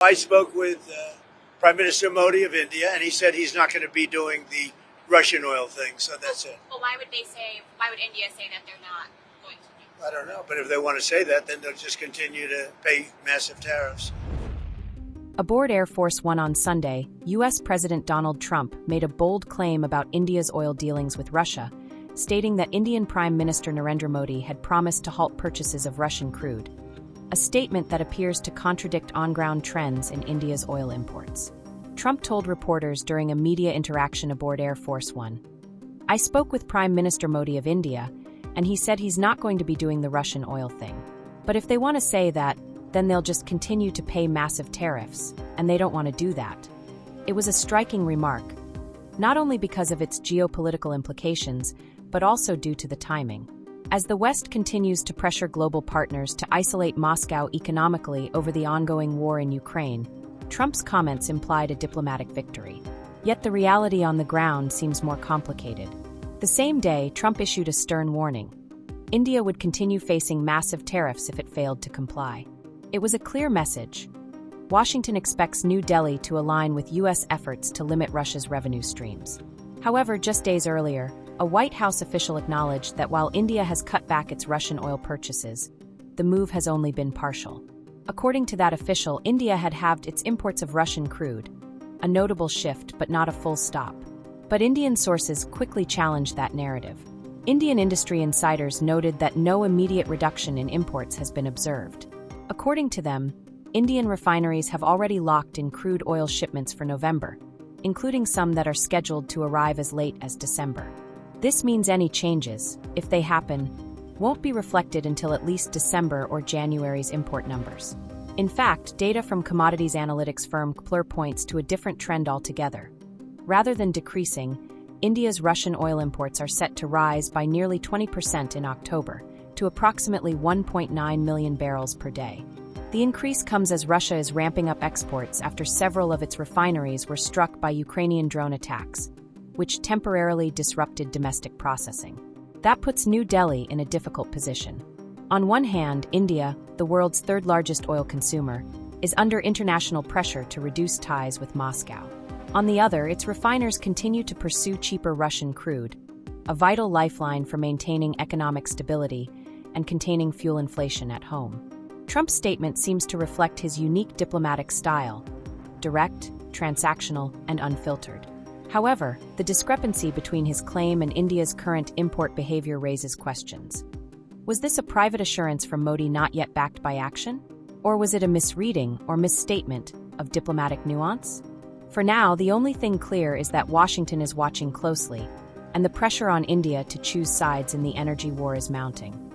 I spoke with Prime Minister Modi of India, and he said he's not going to be doing the Russian oil thing, so that's it. Well, why would India say that they're not going to do? I don't know, but if they want to say that, then they'll just continue to pay massive tariffs. Aboard Air Force One on Sunday, U.S. President Donald Trump made a bold claim about India's oil dealings with Russia, stating that Indian Prime Minister Narendra Modi had promised to halt purchases of Russian crude, a statement that appears to contradict on-ground trends in India's oil imports. Trump told reporters during a media interaction aboard Air Force One, "I spoke with Prime Minister Modi of India, and he said he's not going to be doing the Russian oil thing. But if they want to say that, then they'll just continue to pay massive tariffs, and they don't want to do that." It was a striking remark, not only because of its geopolitical implications, but also due to the timing. As the West continues to pressure global partners to isolate Moscow economically over the ongoing war in Ukraine, Trump's comments implied a diplomatic victory. Yet the reality on the ground seems more complicated. The same day, Trump issued a stern warning. India would continue facing massive tariffs if it failed to comply. It was a clear message. Washington expects New Delhi to align with U.S. efforts to limit Russia's revenue streams. However, just days earlier, a White House official acknowledged that while India has cut back its Russian oil purchases, the move has only been partial. According to that official, India had halved its imports of Russian crude, a notable shift but not a full stop. But Indian sources quickly challenged that narrative. Indian industry insiders noted that no immediate reduction in imports has been observed. According to them, Indian refineries have already locked in crude oil shipments for November, including some that are scheduled to arrive as late as December. This means any changes, if they happen, won't be reflected until at least December or January's import numbers. In fact, data from commodities analytics firm Kpler points to a different trend altogether. Rather than decreasing, India's Russian oil imports are set to rise by nearly 20% in October, to approximately 1.9 million barrels per day. The increase comes as Russia is ramping up exports after several of its refineries were struck by Ukrainian drone attacks, which temporarily disrupted domestic processing. That puts New Delhi in a difficult position. On one hand, India, the world's third-largest oil consumer, is under international pressure to reduce ties with Moscow. On the other, its refiners continue to pursue cheaper Russian crude, a vital lifeline for maintaining economic stability and containing fuel inflation at home. Trump's statement seems to reflect his unique diplomatic style: direct, transactional, and unfiltered. However, the discrepancy between his claim and India's current import behavior raises questions. Was this a private assurance from Modi not yet backed by action? Or was it a misreading or misstatement of diplomatic nuance? For now, the only thing clear is that Washington is watching closely, and the pressure on India to choose sides in the energy war is mounting.